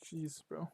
Jeez, bro.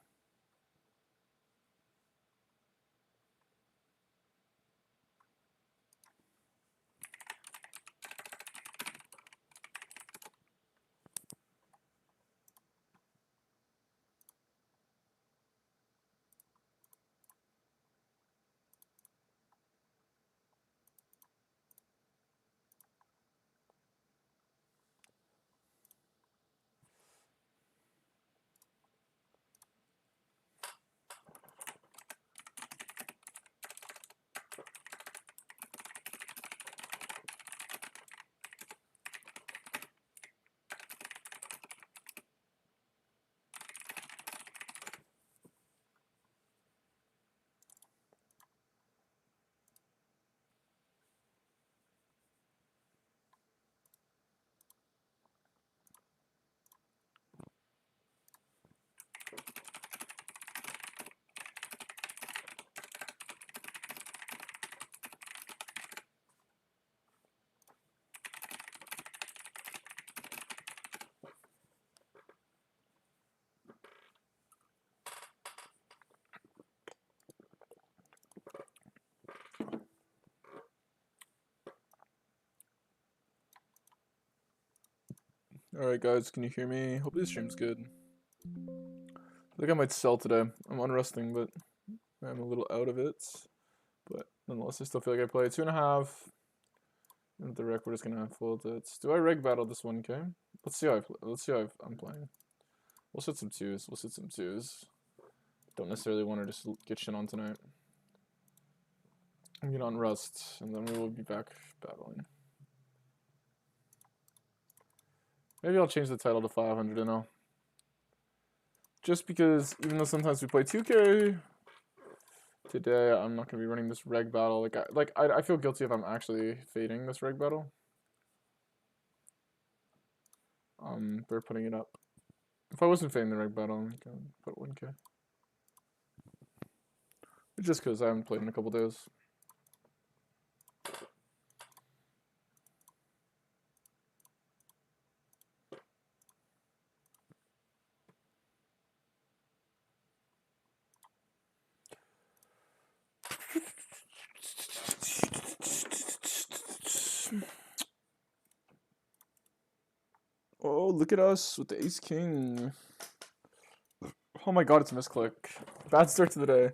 Alright guys, can you hear me? Hope this stream's good. I think I might sell today. I'm unresting, but I'm a little out of it. But nonetheless, I still feel like I play 2.5. And with the rec, we're just gonna fold it. Do I reg battle this 1k? Let's see how I play. Let's see how I'm playing. We'll sit some twos. We'll sit some twos. Don't necessarily want to just get shit on tonight. I'm gonna unrust, and then we will be back battling. Maybe I'll change the title to 500 and all. Just because, even though sometimes we play 2k, today I'm not gonna be running this reg battle. I feel guilty if I'm actually fading this reg battle. They're putting it up. If I wasn't fading the reg battle, I'm gonna put 1k. Just because I haven't played in a couple days. Oh, look at us with the ace king. Oh my god, it's a misclick. Bad start to the day.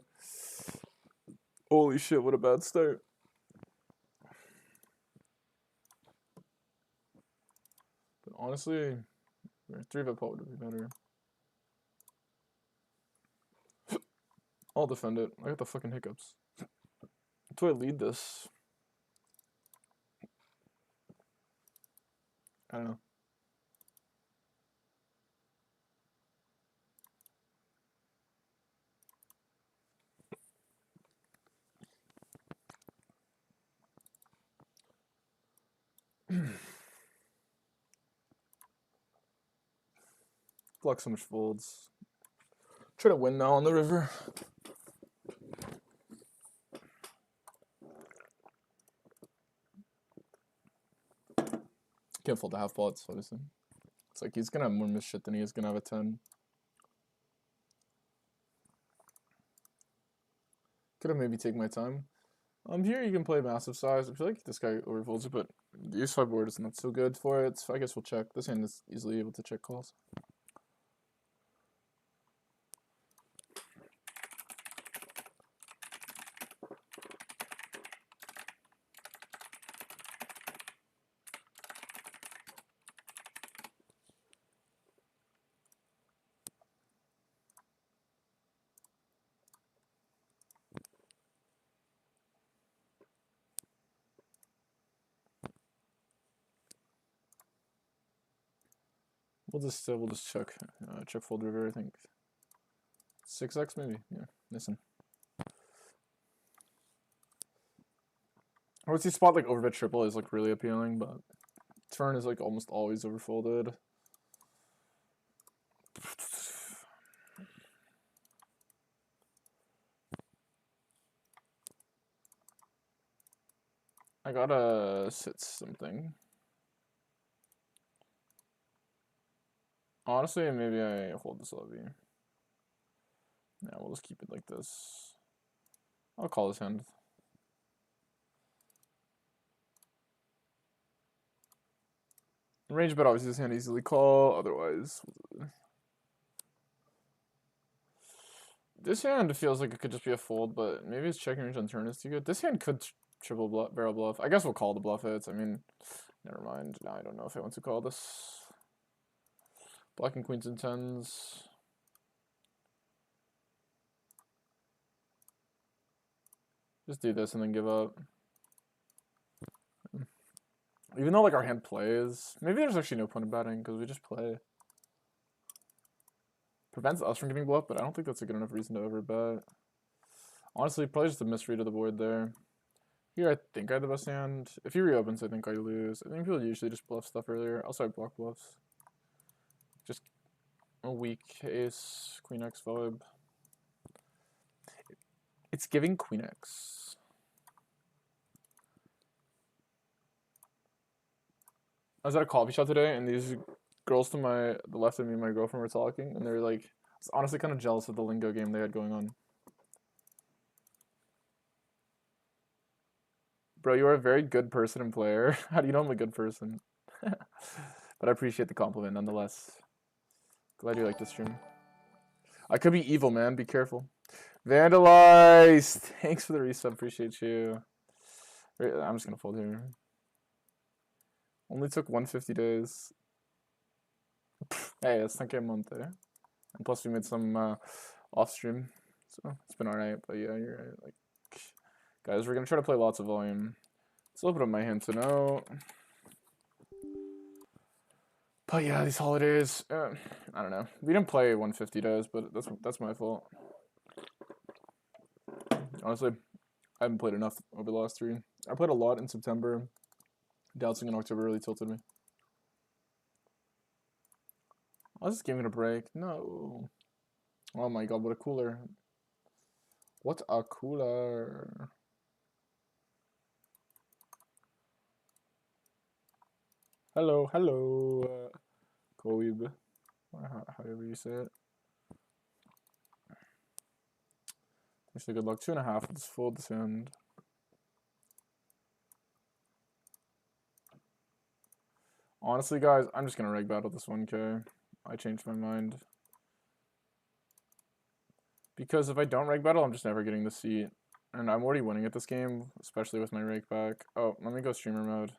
Holy shit, what a bad start. But honestly, 3-bet pot would be better. I'll defend it. I got the fucking hiccups. Do I lead this? I don't know. Block so much folds. Try to win now on the river. Can't fold the half pots, obviously. It's like he's gonna have more miss shit than he is gonna have a 10. Could have maybe taken my time. Here you can play massive size. I feel like this guy overfolds it, but the ace 5 board is not so good for it. So I guess we'll check. This hand is easily able to check calls. We'll just check check fold river. I think 6x maybe. Yeah, listen. I would see spot like overbet triple is like really appealing, but turn is like almost always overfolded. I gotta sit something. Honestly, maybe I hold this levy. Yeah, we'll just keep it like this. I'll call this hand. Range bet obviously this hand easily call, otherwise. This hand feels like it could just be a fold, but maybe his checking range on turn is too good. This hand could triple bluff, barrel bluff. I guess we'll call the bluff hits. I mean, never mind. Now I don't know if I want to call this. Blocking queens and tens. Just do this and then give up. Even though like our hand plays, maybe there's actually no point in betting because we just play. Prevents us from getting bluff, but I don't think that's a good enough reason to overbet. Honestly, probably just a misread of the board there. Here, I think I have the best hand. If he reopens, I think I lose. I think people usually just bluff stuff earlier. Also, I block bluffs. Just a weak ace, queen X vibe. It's giving queen X. I was at a coffee shop today, and these girls to the left of me and my girlfriend were talking, and they were like, I was honestly kind of jealous of the lingo game they had going on. Bro, you are a very good person and player. How do you know I'm a good person? But I appreciate the compliment nonetheless. Glad you like this stream. I could be evil, man. Be careful. Vandalized! Thanks for the resub. Appreciate you. I'm just gonna fold here. Only took 150 days. Hey, that's 10K a month there. And plus we made some off stream. So it's been alright, but yeah, you're right. Like, guys, we're gonna try to play lots of volume. Let's open up my hand to know. But yeah, these holidays, I don't know. We didn't play 150 days, but that's my fault. Honestly, I haven't played enough over the last 3. I played a lot in September. Doubting in October really tilted me. I was just giving it a break. No. Oh my god, what a cooler. What a cooler. Hello, hello. Koib. However you say it. Wish you good luck. 2.5. Let's fold this hand. Honestly, guys, I'm just gonna reg battle this 1K. I changed my mind. Because if I don't reg battle, I'm just never getting the seat. And I'm already winning at this game, especially with my rake back. Oh, let me go streamer mode.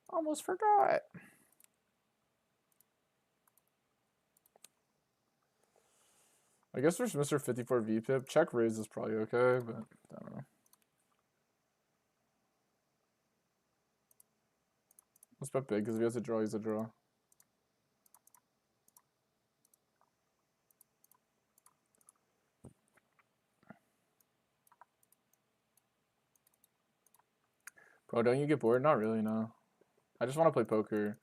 Almost forgot. I guess there's Mr. 54 VPIP. Check raise is probably okay, but I don't know. Let's bet big, because if he has a draw, he's a draw. Bro, don't you get bored? Not really, no. I just want to play poker.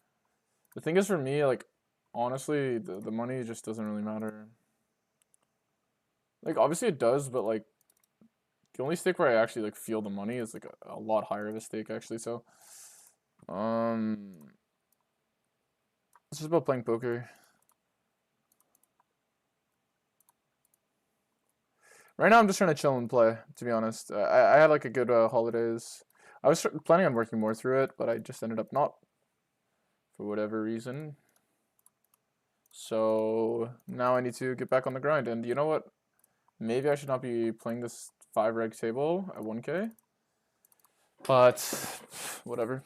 The thing is, for me, like, honestly, the money just doesn't really matter. Like, obviously it does, but, like, the only stake where I actually, like, feel the money is, like, a lot higher of a stake, actually, so. It's just about playing poker. Right now, I'm just trying to chill and play, to be honest. I had, like, a good holidays. I was planning on working more through it, but I just ended up not, for whatever reason. So now I need to get back on the grind. And you know what? Maybe I should not be playing this 5 reg table at 1K. But whatever.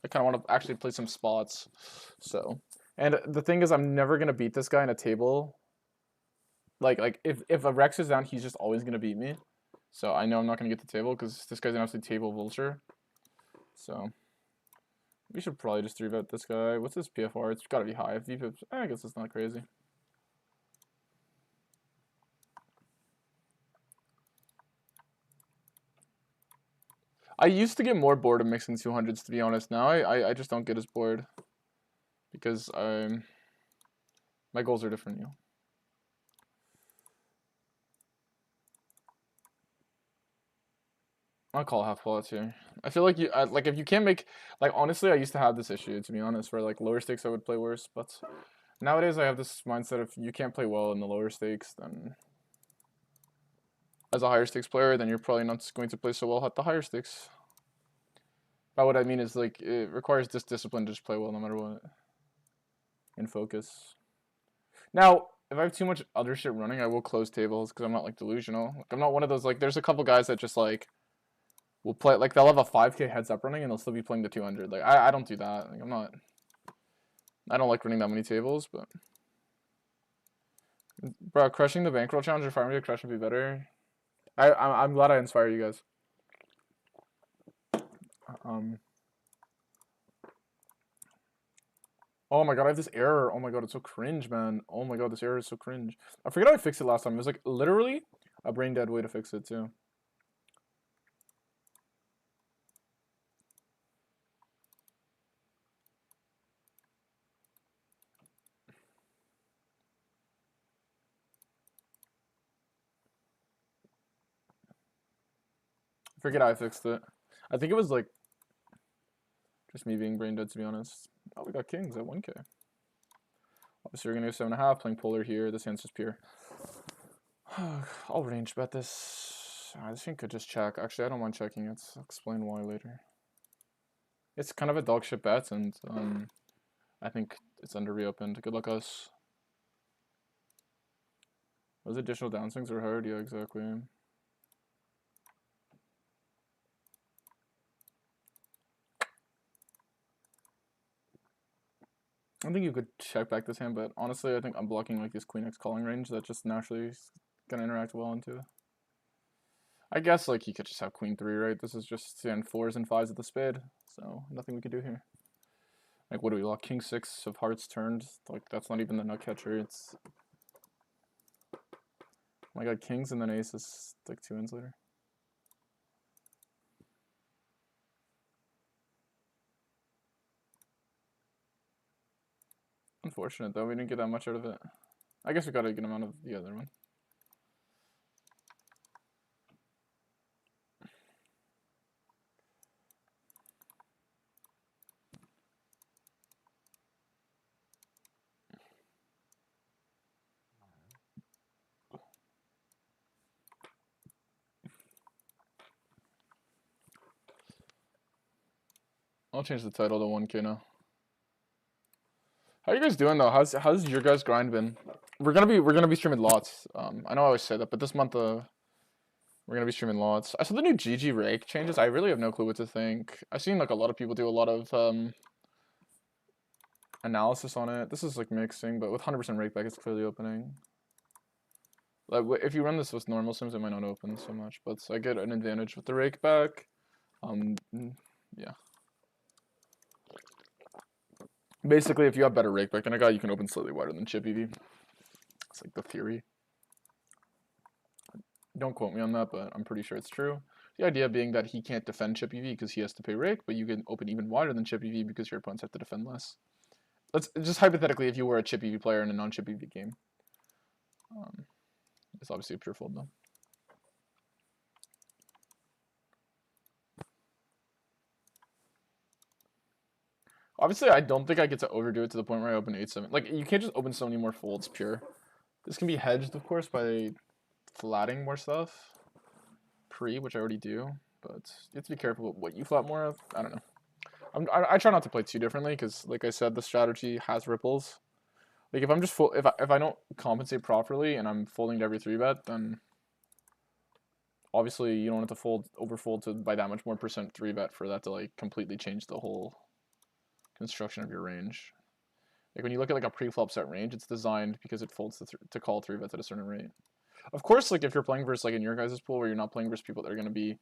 I kind of want to actually play some spots. So, and the thing is, I'm never gonna beat this guy in a table. Like if a Rex is down, he's just always gonna beat me. So I know I'm not gonna get the table because this guy's an absolute table vulture. So we should probably just 3-bet this guy. What's his PFR? It's gotta be high. VPIP, I guess it's not crazy. I used to get more bored of mixing 200s, to be honest. Now I just don't get as bored because my goals are different, you know. I'll call half wallets here. I feel like like if you can't make, like, honestly, I used to have this issue, to be honest, where like lower stakes I would play worse, but nowadays I have this mindset: if you can't play well in the lower stakes, then as a higher stakes player, then you're probably not going to play so well at the higher stakes. By what I mean is, like, it requires this discipline to just play well no matter what. And focus. Now, if I have too much other shit running, I will close tables because I'm not, like, delusional. Like, I'm not one of those, like, there's a couple guys that just, like, will play, like, they'll have a 5K heads up running and they'll still be playing the 200. Like, I don't do that. Like, I don't like running that many tables, but... Bro, crushing the bankroll challenge or farming to crush would be better. I'm glad I inspire you guys. Oh my god, I have this error. Oh my god, it's so cringe, man. Oh my god, this error is so cringe. I forget how I fixed it last time. It was like literally a brain dead way to fix it too. I forget how I fixed it. I think it was like just me being brain dead, to be honest. Oh, we got kings at 1K. Obviously, we're gonna go 7.5, playing polar here. This hand's just pure. I'll range bet this. This thing could just check. Actually, I don't mind checking it. I'll explain why later. It's kind of a dog shit bet, and I think it's under reopened. Good luck, us. Those additional downswings are hard. Yeah, exactly. I think you could check back this hand, but honestly, I think I'm blocking like this Queen X calling range that just naturally is gonna interact well into. I guess like he could just have Queen 3, right? This is just hand 4s and 5s of the spade, so nothing we could do here. Like, what do we lock? King 6 of hearts turned. Like, that's not even the nut catcher. It's. Oh my god, kings and then aces like 2 ends later. Unfortunate though, we didn't get that much out of it. I guess we got a good amount of the other one. I'll change the title to 1K now. How you guys doing though? How's your guys' grind been? We're gonna be streaming lots. I know I always say that, but this month we're gonna be streaming lots. I saw the new GG rake changes. I really have no clue what to think. I've seen like a lot of people do a lot of analysis on it. This is like mixing, but with 100% rake back, it's clearly opening. Like if you run this with normal sims, it might not open so much, but I get an advantage with the rake back. Yeah. Basically, if you have better rake back than a guy, you can open slightly wider than chip EV. It's like the theory. Don't quote me on that, but I'm pretty sure it's true. The idea being that he can't defend chip EV because he has to pay rake, but you can open even wider than chip EV because your opponents have to defend less. Let's just hypothetically, if you were a chip EV player in a non-chip EV game. It's obviously a pure fold though. Obviously, I don't think I get to overdo it to the point where I open 8-7. Like, you can't just open so many more folds pure. This can be hedged, of course, by flatting more stuff. Which I already do. But you have to be careful with what you flat more of. I don't know. I try not to play too differently because, like I said, the strategy has ripples. Like, if I'm just if I don't compensate properly and I'm folding to every 3-bet, then obviously you don't have to overfold to by that much more percent 3-bet for that to, like, completely change the whole construction of your range. Like when you look at like a pre-flop set range, it's designed because it folds to call 3-bets at a certain rate. Of course, like if you're playing versus like in your guys' pool where you're not playing versus people that are going to be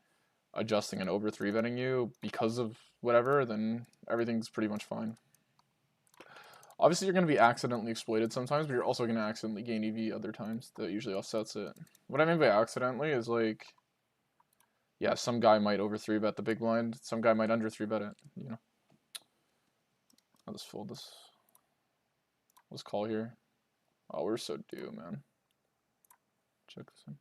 adjusting and over 3-betting you because of whatever, then everything's pretty much fine. Obviously, you're going to be accidentally exploited sometimes, but you're also going to accidentally gain EV other times. That usually offsets it. What I mean by accidentally is like, yeah, some guy might over 3-bet the big blind, some guy might under 3-bet it, you know. I'll just fold this. Let's call here. Oh, we're so due, man. Check this in.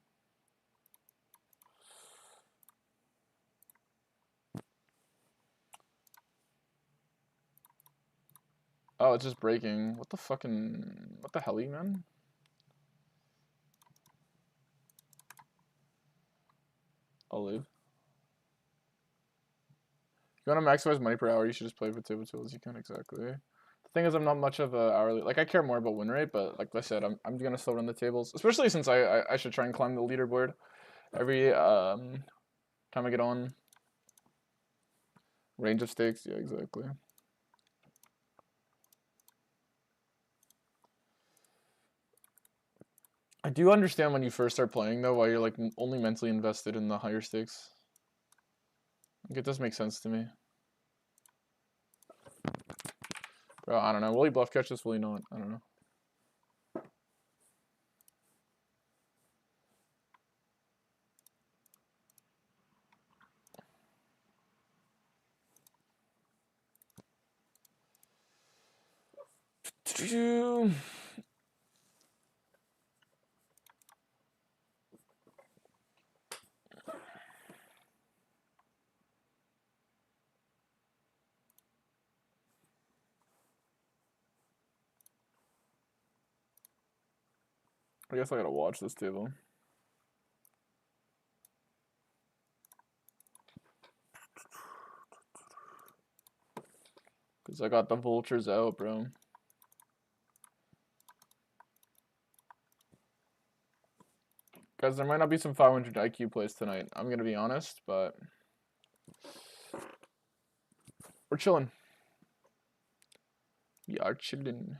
Oh, it's just breaking. What the hell, man? I'll leave. If you want to maximize money per hour, you should just play with table tools. You can exactly. The thing is, I'm not much of a hourly. Like, I care more about win rate, but like I said, I'm gonna still run the tables, especially since I should try and climb the leaderboard every time I get on. Range of stakes, yeah, exactly. I do understand when you first start playing though, why you're like only mentally invested in the higher stakes. Like, it does make sense to me. Bro, I don't know. Will he bluff catch this? Will he not? I don't know. I guess I gotta watch this table. Because I got the vultures out, bro. Guys, there might not be some 500 IQ plays tonight. I'm gonna be honest, but we're chilling. We are chilling.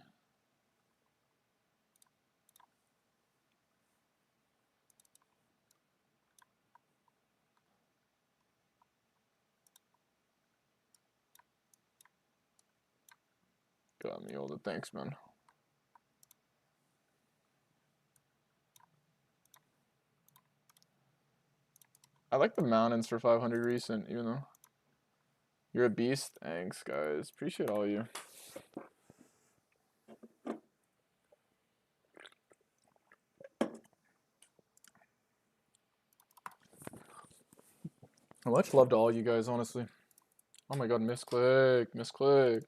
Got me all the thanks, man. I like the mountains for 500 recent, even though you're a beast. Thanks, guys. Appreciate all you. Much love to all you guys, honestly. Oh my god, misclick, misclick.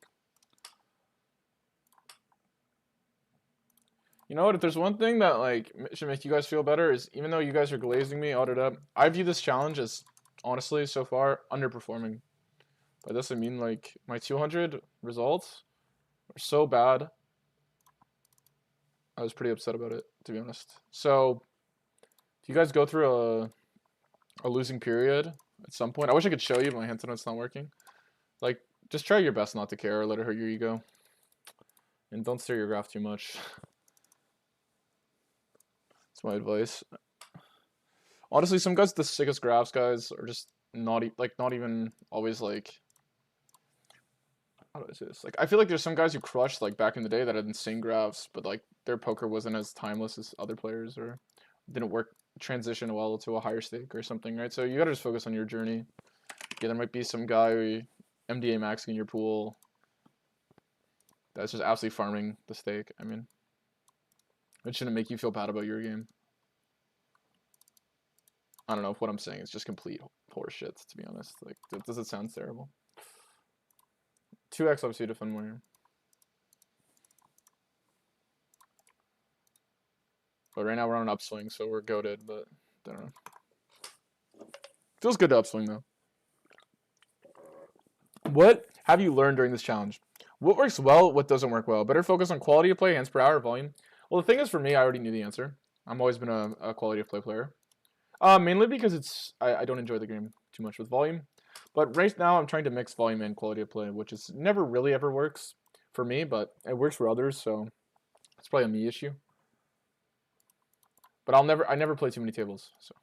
You know what? If there's one thing that like should make you guys feel better is even though you guys are glazing me, audit up, I view this challenge as honestly so far underperforming. By this I mean like my 200 results are so bad. I was pretty upset about it, to be honest. So, if you guys go through a losing period at some point, I wish I could show you, but my internet's not working. Like, just try your best not to care or let it hurt your ego. And don't stare your graph too much. That's my advice. Honestly, some guys with the sickest graphs, guys, are just not even always like. How do I say this? Like, I feel like there's some guys who crushed like back in the day that had insane graphs, but like their poker wasn't as timeless as other players, or didn't work transition well to a higher stake or something, right? So you gotta just focus on your journey. Yeah, there might be some guy MDA maxing in your pool that's just absolutely farming the stake. I mean, it shouldn't make you feel bad about your game. I don't know if what I'm saying is just complete horseshit, to be honest. Like, does it sound terrible? 2x obviously defend more here. But right now we're on an upswing, so we're goated, but I don't know. Feels good to upswing though. What have you learned during this challenge? What works well, what doesn't work well? Better focus on quality of play, hands per hour, volume. Well, the thing is, for me, I already knew the answer. I've always been a quality of play player. Mainly because I don't enjoy the game too much with volume. But right now, I'm trying to mix volume and quality of play, which is never really ever works for me, but it works for others, so it's probably a me issue. But I never play too many tables, so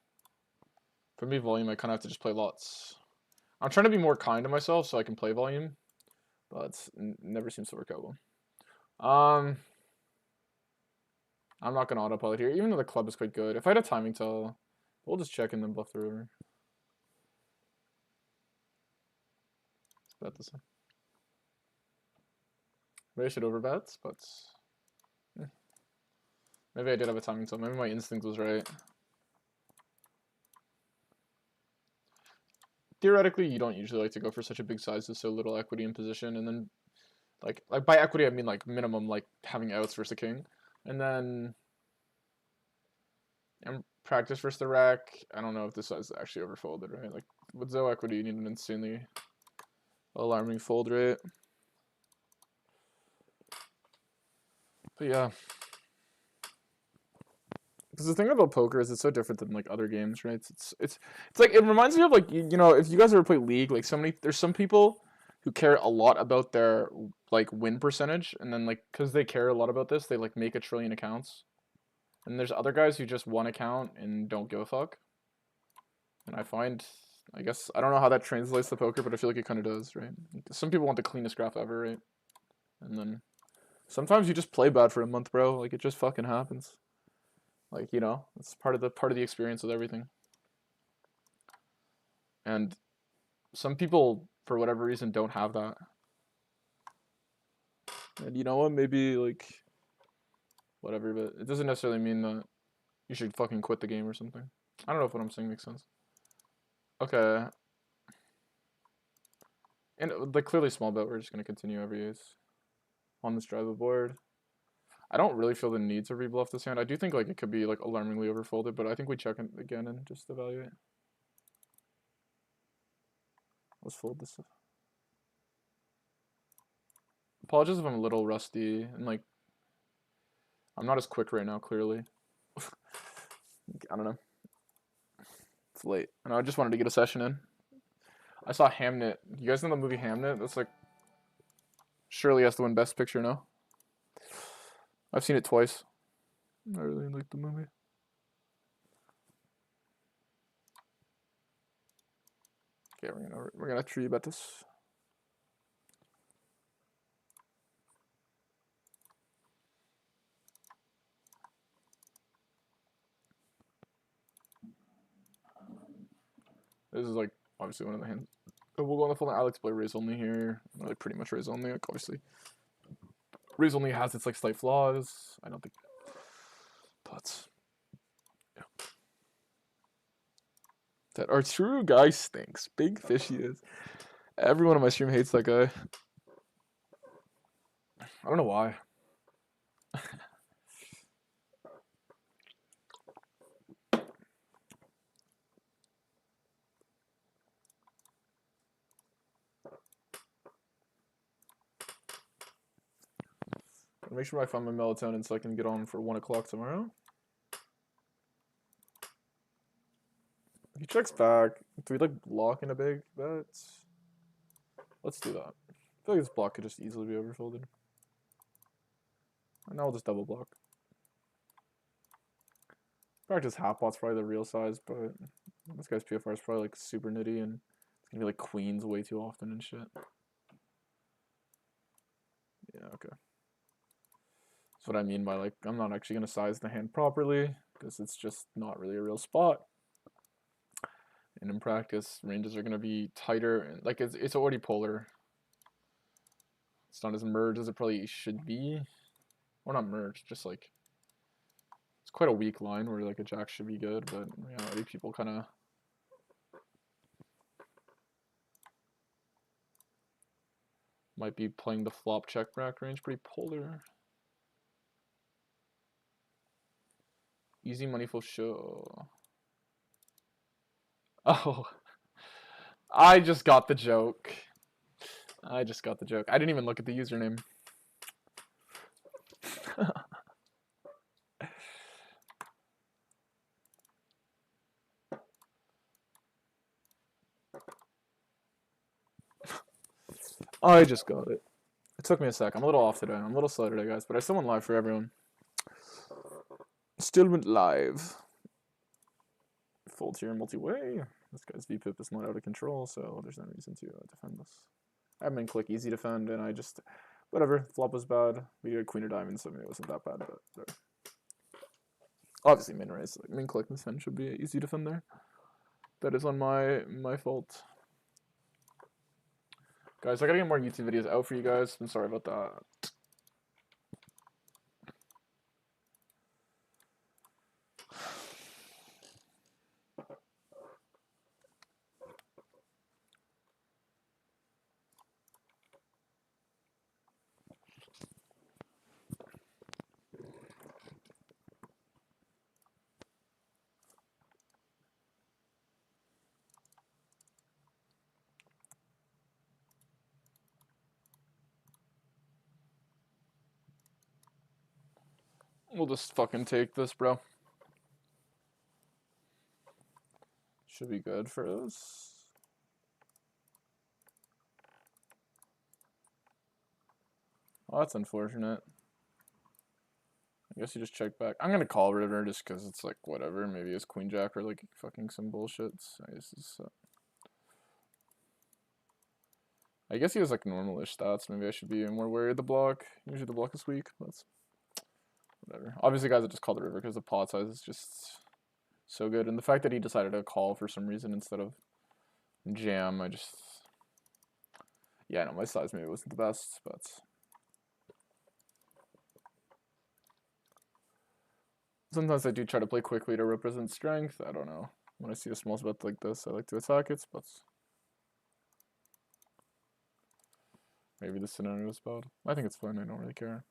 for me, volume, I kind of have to just play lots. I'm trying to be more kind to myself so I can play volume, but it never seems to work out well. I'm not going to autopilot here, even though the club is quite good. If I had a timing tell, we'll just check and then bluff the river. Let's bet this one. Maybe I should overbet, but yeah. Maybe I did have a timing tell. Maybe my instinct was right. Theoretically, you don't usually like to go for such a big size with so little equity in position, and then like by equity I mean like minimum, like having outs versus a king, and then practice versus the rack. I don't know if this is actually overfolded, right? Like with Zo equity, you need an insanely alarming fold rate. But yeah. Because the thing about poker is it's so different than like other games, right? It's like it reminds me of like you know if you guys ever play League, like there's some people who care a lot about their like win percentage, and then like because they care a lot about this, they like make a trillion accounts. And there's other guys who just one account and don't give a fuck. And I guess I don't know how that translates to poker, but I feel like it kind of does, right? Some people want the cleanest graph ever, right? And then sometimes you just play bad for a month, bro. Like it just fucking happens. Like, you know, it's part of the experience with everything. And some people, for whatever reason, don't have that. And you know what? Maybe like whatever, but it doesn't necessarily mean that you should fucking quit the game or something. I don't know if what I'm saying makes sense. Okay. And like clearly small bet, we're just gonna continue every ace on this drive board. I don't really feel the need to rebluff this hand. I do think like it could be like alarmingly overfolded, but I think we check it again and just evaluate. Let's fold this. Apologies if I'm a little rusty and like I'm not as quick right now, clearly. I don't know. It's late. And I just wanted to get a session in. I saw Hamnet. You guys know the movie Hamnet? That's like surely has to win Best Picture, no? I've seen it twice. I really like the movie. Okay, we're gonna tree bet this. This is like obviously one of the hands. We'll go on the full. I like to play raise only here. I like pretty much raise only. Like obviously, raise only has its like slight flaws. I don't think, but yeah. That our true guy stinks. Big fish he is. Everyone on my stream hates that guy. I don't know why. Make sure I find my melatonin so I can get on for 1 o'clock tomorrow. He checks back. Do we like block in a big bet? Let's do that. I feel like this block could just easily be overfolded. And now we'll just double block. Practice half pot's probably the real size, but this guy's PFR is probably like super nitty and it's gonna be like queens way too often and shit. Yeah, okay. That's what I mean by like I'm not actually gonna size the hand properly because it's just not really a real spot. And in practice, ranges are gonna be tighter and like it's already polar. It's not as merged as it probably should be. Or not merged, just like it's quite a weak line where like a jack should be good, but in reality people kinda might be playing the flop check rack range pretty polar. Easy money for sure. Oh, I just got the joke. I just got the joke. I didn't even look at the username. I just got it. It took me a sec. I'm a little off today. I'm a little slow today, guys, but I still went live for everyone. Still went live. Full tier multi-way. This guy's VPIP is not out of control, so there's no reason to defend this. Admin click, easy defend, and I just, whatever, flop was bad. We did queen of diamonds, so maybe it wasn't that bad, but there. Obviously min raise, like min click defend should be easy defend there. That is on my fault. Guys, I gotta get more YouTube videos out for you guys. I'm sorry about that. We'll just fucking take this, bro. Should be good for us. Oh, that's unfortunate. I guess you just check back. I'm gonna call river just because it's like whatever. Maybe it's queen jack or like fucking some bullshit. I guess he has like normal-ish stats. Maybe I should be more wary of the block. Usually the block is weak, but whatever. Obviously, guys, I just called the river because the pot size is just so good, and the fact that he decided to call for some reason instead of jam, yeah, no, my size maybe wasn't the best, but. Sometimes I do try to play quickly to represent strength. I don't know. When I see a small bet like this, I like to attack it, but maybe the scenario is bad. I think it's fine. I don't really care.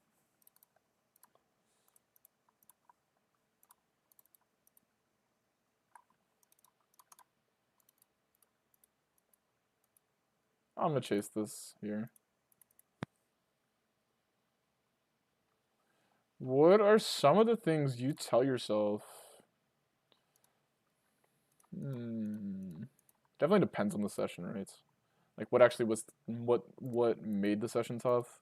I'm gonna chase this here. What are some of the things you tell yourself? Definitely depends on the session, right? Like what actually was what made the session tough?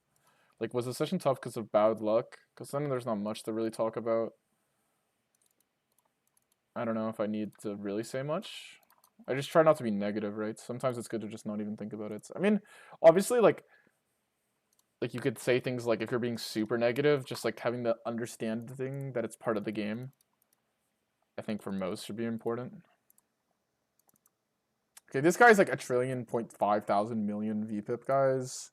Like was the session tough because of bad luck? Because then there's not much to really talk about. I don't know if I need to really say much. I just try not to be negative, right? Sometimes it's good to just not even think about it. I mean, obviously, like you could say things like if you're being super negative, just like having to understand the thing that it's part of the game. I think for most should be important. Okay, this guy's like a trillion point 5,000 million VPIP, guys.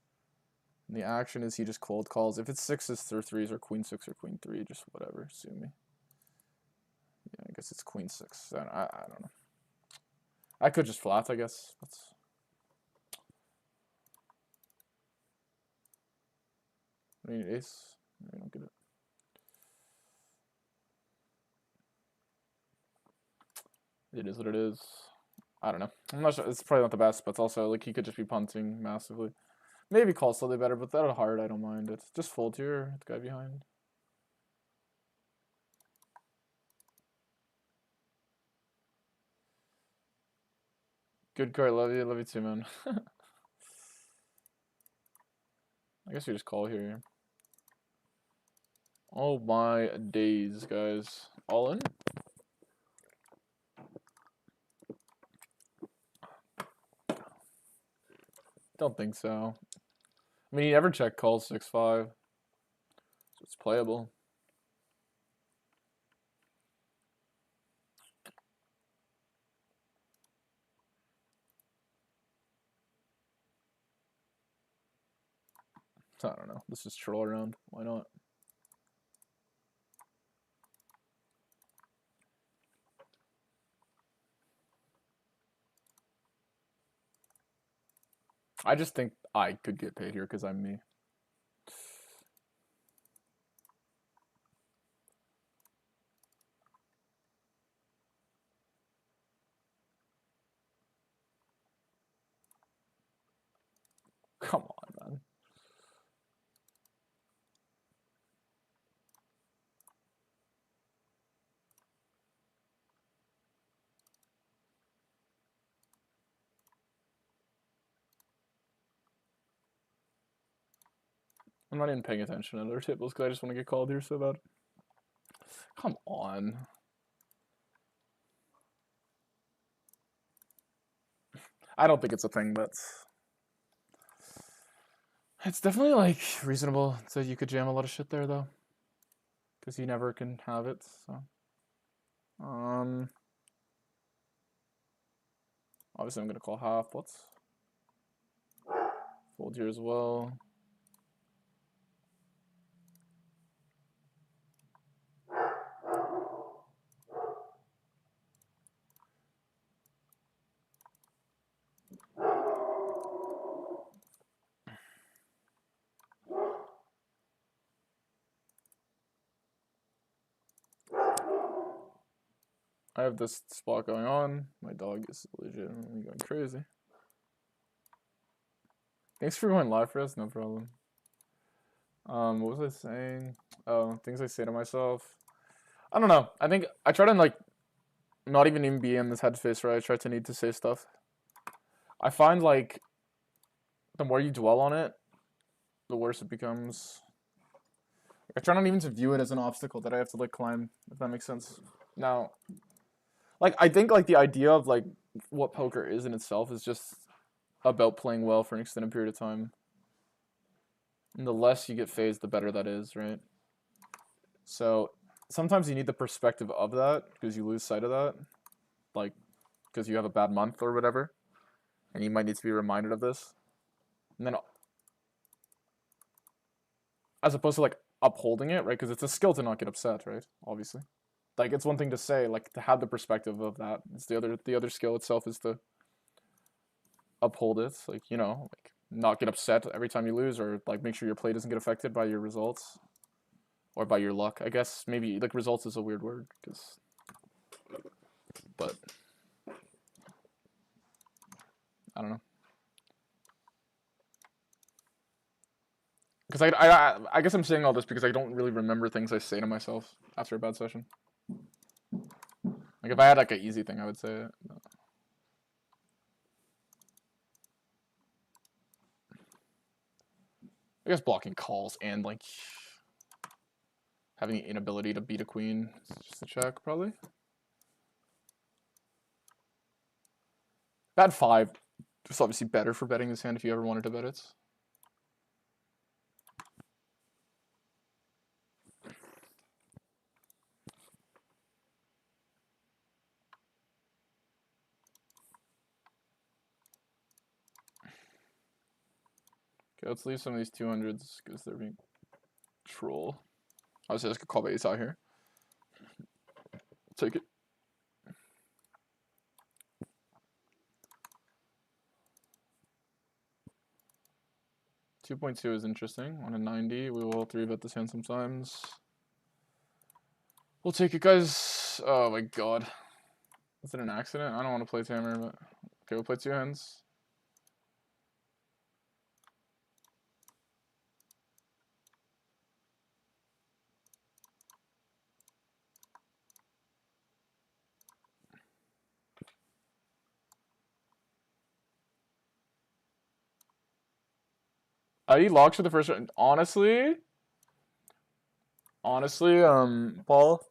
And the action is he just cold calls. If it's sixes or threes or queen six or queen three, just whatever, sue me. Yeah, I guess it's queen six. I don't know. I could just flat, I guess. I need ace. I don't get it. It is what it is. I don't know. I'm not sure. It's probably not the best, but it's also like he could just be punting massively. Maybe call slightly better, but that hard, I don't mind it. Just fold here, the guy behind. Good card, love you too, man. I guess you just call here. Oh my days, guys. All in? Don't think so. I mean, he never check calls 6-5. So it's playable. I don't know. Let's just troll around. Why not? I just think I could get paid here because I'm me. Come on, man. I'm not even paying attention to other tables because I just want to get called here so bad. Come on. I don't think it's a thing, but it's definitely like reasonable so you could jam a lot of shit there though, because you never can have it. So, obviously I'm gonna call half. Let's fold here as well. I have this spot going on. My dog is legitimately going crazy. Thanks for going live for us. No problem. What was I saying? Oh, things I say to myself. I don't know. I think I try to like not even be in this headspace where I try to need to say stuff. I find like the more you dwell on it, the worse it becomes. I try not even to view it as an obstacle that I have to like climb, if that makes sense. Now, like I think like the idea of like what poker is in itself is just about playing well for an extended period of time. And the less you get phased, the better that is, right? So sometimes you need the perspective of that because you lose sight of that, like because you have a bad month or whatever, and you might need to be reminded of this. And then, as opposed to like upholding it, right? Because it's a skill to not get upset, right? Obviously, like it's one thing to say, like to have the perspective of that. It's the other skill itself is to uphold it, like like not get upset every time you lose, or like make sure your play doesn't get affected by your results or by your luck. I guess maybe like results is a weird word but I don't know. Because I guess I'm saying all this because I don't really remember things I say to myself after a bad session. Like if I had like an easy thing, I would say it. I guess blocking calls and like having the inability to beat a queen is just a check probably. Bad 5, just obviously better for betting this hand if you ever wanted to bet it. Okay, let's leave some of these 200s because they're being troll. Obviously, I just could call base out here. Take it. $2.2 is interesting. On a 90, we will 3-bet this hand sometimes. We'll take it, guys. Oh my god. Is it an accident? I don't want to play Tamer, but okay, we'll play 2 hands. He locks for the first round. Honestly, Paul,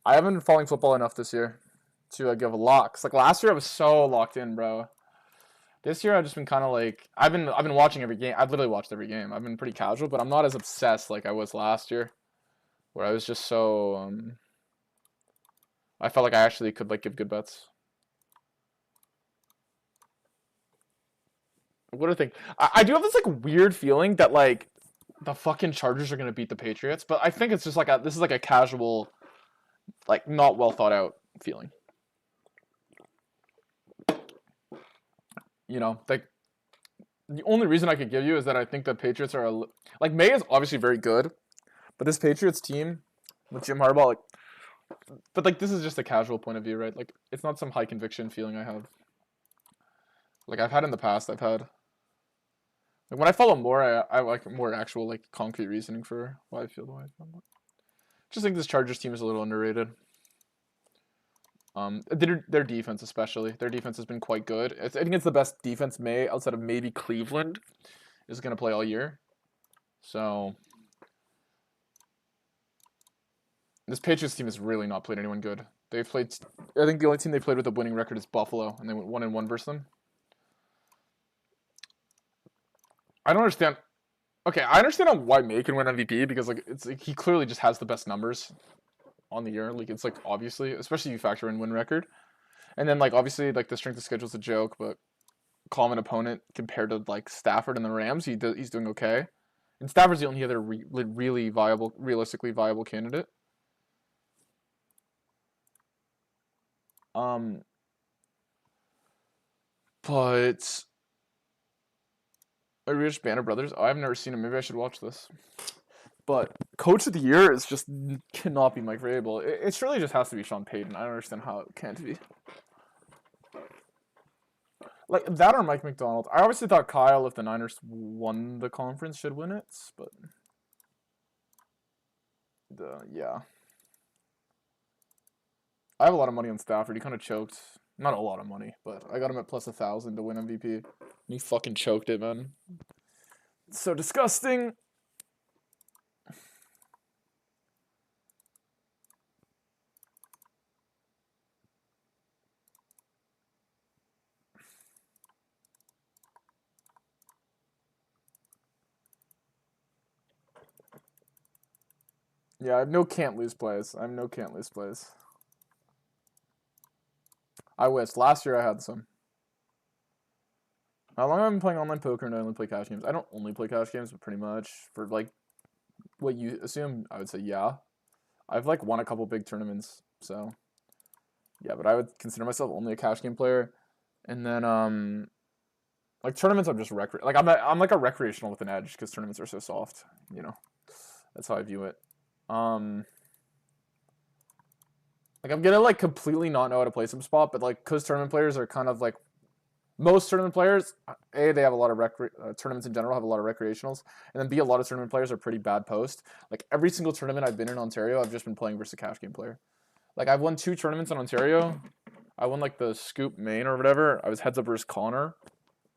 I haven't been following football enough this year to give locks. Like last year, I was so locked in, bro. This year, I've just been kind of like I've been watching every game. I've literally watched every game. I've been pretty casual, but I'm not as obsessed like I was last year, where I was just so I felt like I actually could like give good bets. What do I think? I do have this like weird feeling that like the fucking Chargers are gonna beat the Patriots, but I think it's just like this is like a casual, like not well thought out feeling. Like the only reason I could give you is that I think the Patriots are like May is obviously very good, but this Patriots team with Jim Harbaugh, like, but like this is just a casual point of view, right? Like it's not some high conviction feeling I have. Like I've had in the past, I've had. Like when I follow more, I like more actual like concrete reasoning for why I feel the way I feel. Just think this Chargers team is a little underrated. Their defense especially. Their defense has been quite good. I think it's the best defense outside of maybe Cleveland is going to play all year. So this Patriots team has really not played anyone good. They've played. I think the only team they played with a winning record is Buffalo, and they went 1-1 versus them. I don't understand. Okay, I understand why May can win MVP because like it's like, he clearly just has the best numbers on the year. Like it's like obviously, especially if you factor in win record, and then like obviously like the strength of schedule is a joke, but common opponent compared to like Stafford and the Rams, he's doing okay. And Stafford's the only other really viable, realistically viable candidate. But I reached Banner Brothers. Oh, I've never seen him. Maybe I should watch this. But Coach of the Year is just cannot be Mike Vrabel. It surely just has to be Sean Payton. I don't understand how it can't be. Like that or Mike McDonald. I obviously thought Kyle, if the Niners won the conference, should win it, but Yeah. I have a lot of money on Stafford. He kind of choked. Not a lot of money, but I got him at plus 1,000 to win MVP. And he fucking choked it, man. It's so disgusting. Yeah, I have no can't lose plays. I have no can't lose plays. I wish. Last year I had some. How long have I been playing online poker and I only play cash games? I don't only play cash games, but pretty much for like what you assume, I would say yeah. I've like won a couple big tournaments, so yeah, but I would consider myself only a cash game player. And then like tournaments I'm just I'm like a recreational with an edge because tournaments are so soft, you know. That's how I view it. Like I'm gonna like completely not know how to play some spot, but like cause tournament players are kind of like most tournament players, A, they have a lot of tournaments in general have a lot of recreationals, and then B, a lot of tournament players are pretty bad post. Like every single tournament I've been in Ontario, I've just been playing versus a cash game player. Like I've won 2 tournaments in Ontario. I won like the Scoop main or whatever. I was heads up versus Connor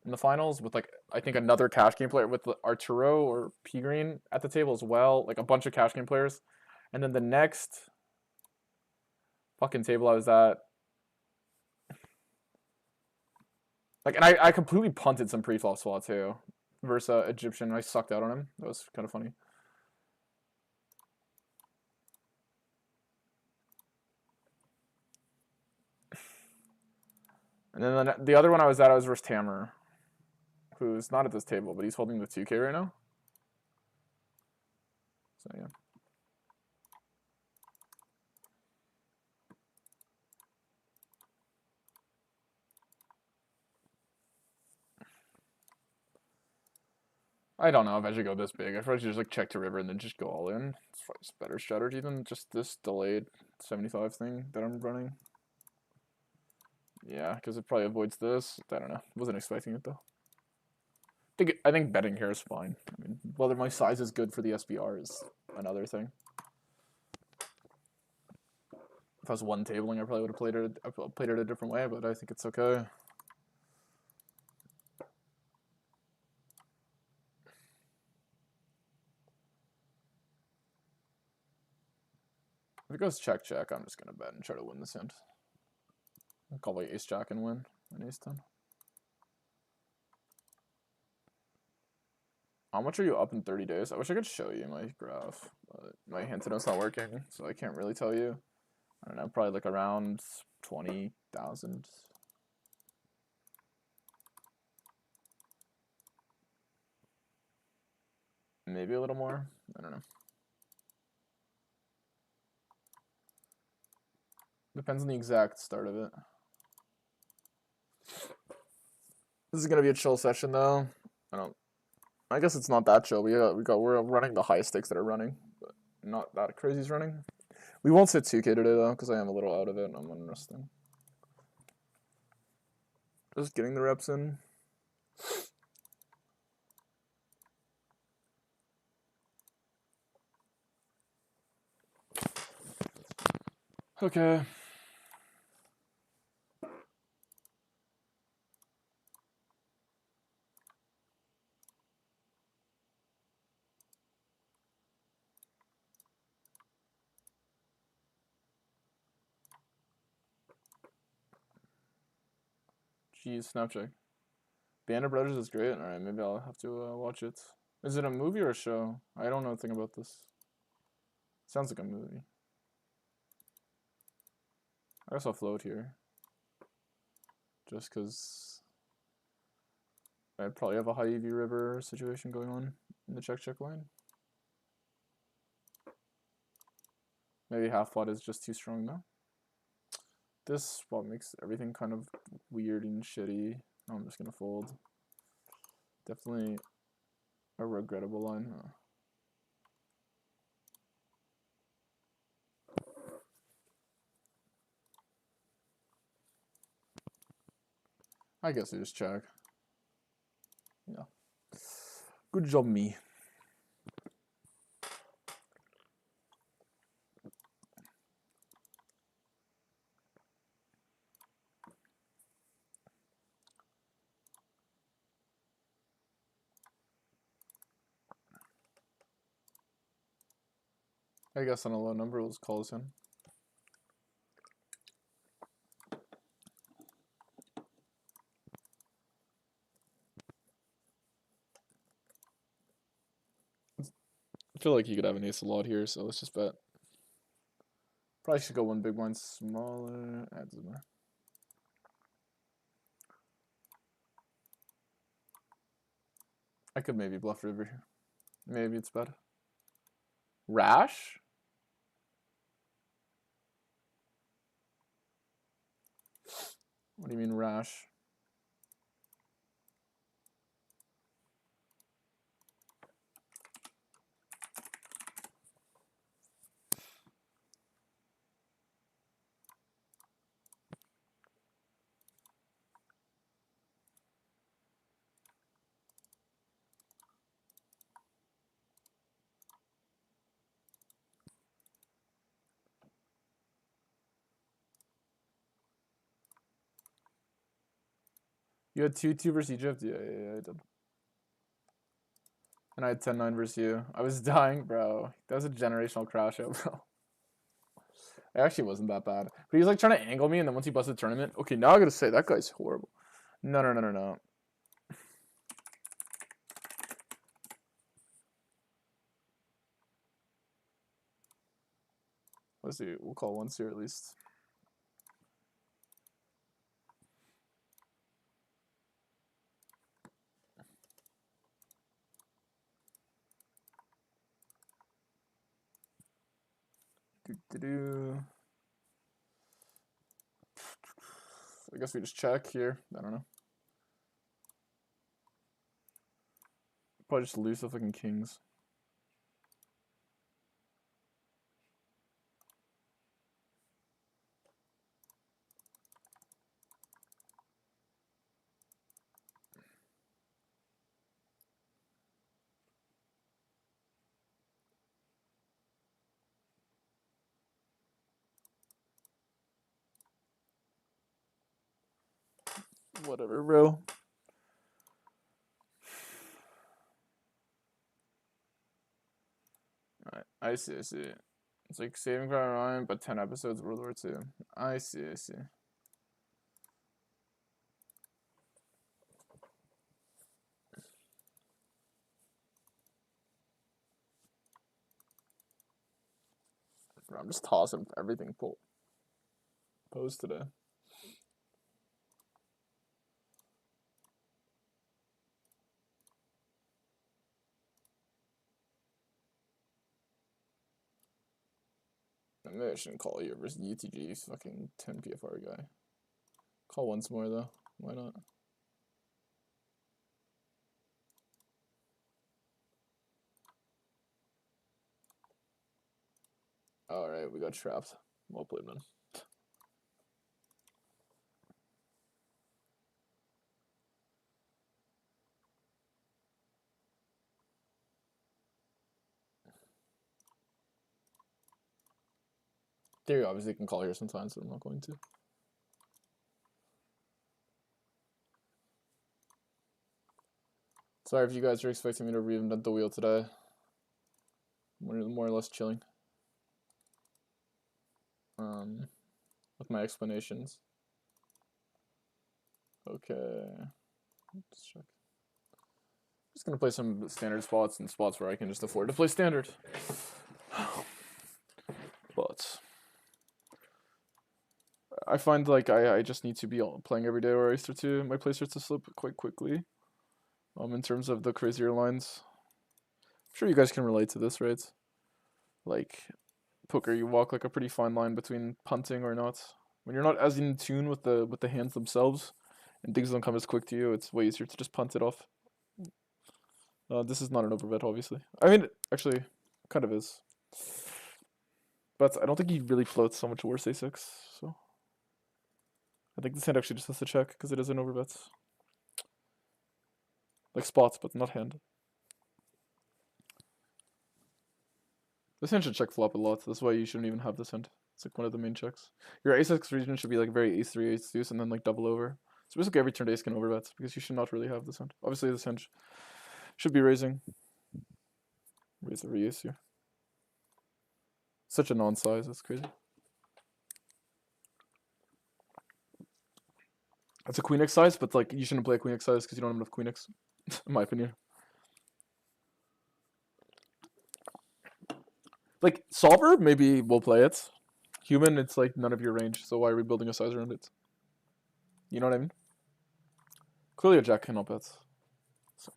in the finals with like I think another cash game player with Arturo or P Green at the table as well. Like a bunch of cash game players, and then the next fucking table I was at. Like, and I completely punted some pre-flop swat too versus Egyptian. I sucked out on him. That was kind of funny. And then the other one I was at, I was versus Tamer, who's not at this table, but he's holding the 2K right now. So yeah. I don't know if I should go this big. I probably should just like check to river and then just go all in. It's probably a better strategy than just this delayed 75 thing that I'm running. Yeah, because it probably avoids this. I don't know. Wasn't expecting it though. I think betting here is fine. I mean, whether my size is good for the SBR is another thing. If I was one tabling, I probably would have played it a different way, but I think it's okay. If it goes check, I'm just gonna bet and try to win this hand. I'll call like ace jack and win an ace 10. How much are you up in 30 days? I wish I could show you my graph, but my hand to not working, so I can't really tell you. I don't know, probably like around 20,000. Maybe a little more. I don't know. Depends on the exact start of it. This is gonna be a chill session though. I guess it's not that chill. We're running the high stakes that are running, but not that crazy's running. We won't sit 2K today though, because I am a little out of it and I'm unresting. Just getting the reps in. Okay. Jeez, Snapchat. Band of Brothers is great. Alright, maybe I'll have to watch it. Is it a movie or a show? I don't know anything about this. Sounds like a movie. I guess I'll float here. Just because I probably have a high EV river situation going on in the check line. Maybe half pot is just too strong now. This spot makes everything kind of weird and shitty. I'm just gonna fold. Definitely a regrettable line. I guess I just check. Yeah. Good job, me. I guess on a low number, let's call this in. I feel like he could have an ace a lot here, so let's just bet. Probably should go one big blind smaller. Adds more. I could maybe bluff river here. Maybe it's bad. Rash? What do you mean rash? You had 2-2 versus Egypt? Yeah, I did. And I had 10-9 versus you. I was dying, bro. That was a generational crash out, bro. It actually wasn't that bad. But he was like trying to angle me, and then once he busted the tournament. Okay, now I gotta say, that guy's horrible. No. Let's see, we'll call once here at least. I guess we just check here. I don't know. Probably just lose the fucking kings. Whatever, bro. Alright, I see. It's like Saving Private Ryan, but 10 episodes of World War II. I see. Bro, I'm just tossing everything posed today. Maybe I shouldn't call you versus UTG, fucking 10 PFR guy. Call once more though. Why not? Alright, we got trapped. Well played, man. Theory obviously can call here sometimes, but I'm not going to. Sorry if you guys are expecting me to reinvent the wheel today. More or less chilling. With my explanations. Okay. Let's check. I'm just gonna play some standard spots and spots where I can just afford to play standard. But I find like I just need to be playing every day, or I start to my play starts to slip quite quickly. In terms of the crazier lines. I'm sure you guys can relate to this, right? Like poker, you walk like a pretty fine line between punting or not. When you're not as in tune with the hands themselves, and things don't come as quick to you, it's way easier to just punt it off. This is not an overbet, obviously. I mean, actually, kind of is. But I don't think he really floats so much worse a6, so. I think this hand actually just has to check, because it is an overbet. Like spots, but not hand. This hand should check flop a lot, that's why you shouldn't even have this hand. It's like one of the main checks. Your ace-6 region should be like very ace-3, ace-deuce, and then like double over. So basically every turn ace can overbet, because you should not really have this hand. Obviously this hand should be raising. Raise the re-ace here. Such a non-size. That's crazy. That's a queen X size, but like you shouldn't play a queen X size because you don't have enough queen X, in my opinion. Like solver, maybe we'll play it. Human, it's like none of your range, so why are we building a size around it? You know what I mean? Clearly a jack cannot bet. So.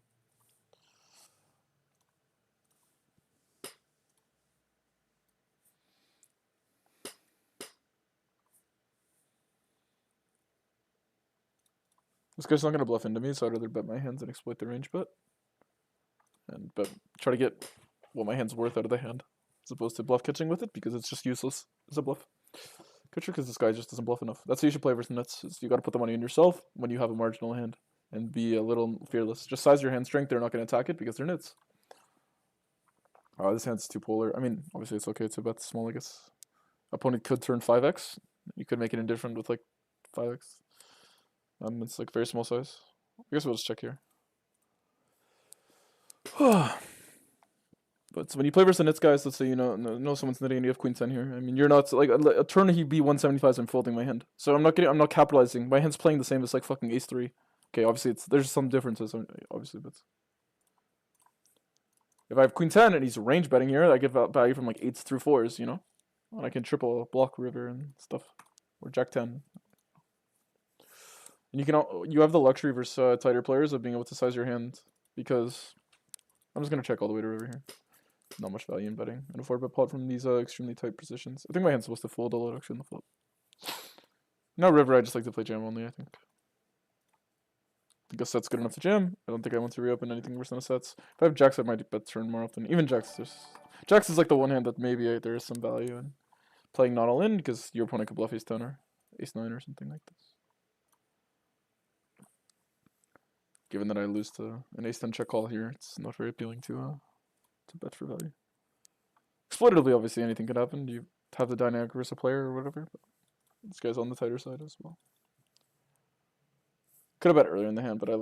This guy's not gonna bluff into me, so I'd rather bet my hands and exploit the range bet. And try to get what my hand's worth out of the hand, as opposed to bluff catching with it, because it's just useless as a bluff catcher, because this guy just doesn't bluff enough. That's how you should play versus nuts, is you gotta put the money in yourself when you have a marginal hand, and be a little fearless. Just size your hand strength, they're not gonna attack it, because they're nits. Oh, this hand's too polar. I mean, obviously it's okay to bet small, I guess. Opponent could turn 5x. You could make it indifferent with like 5x. It's like very small size. I guess we'll just check here. But when you play versus the nits guys, let's say you know someone's nitting and you have queen 10 here. I mean, you're not like a turn he'd be 175, I'm folding my hand. So I'm not capitalizing. My hand's playing the same as like fucking ace 3. Okay, obviously there's some differences, obviously, but if I have queen 10 and he's range betting here, I get value from like 8s through 4s, you know? And I can triple block river and stuff. Or jack 10. And you have the luxury versus tighter players of being able to size your hand, because I'm just gonna check all the way to river here. Not much value in betting in a 4-bet pot from these extremely tight positions. I think my hand's supposed to fold a lot actually in the flop. No river, I just like to play jam only, I think. I think a set's good enough to jam. I don't think I want to reopen anything worse than a sets. If I have jacks, I might bet turn more often. Even jacks, jacks is like the one hand that maybe there is some value in playing not all in, because your opponent could bluff ace 10 or ace 9 or something like this. Given that I lose to an ace 10 check call here, it's not very appealing to bet for value. Exploitatively, obviously, anything could happen. You have the dynamic versus a player or whatever, but this guy's on the tighter side as well. Could have bet earlier in the hand, but I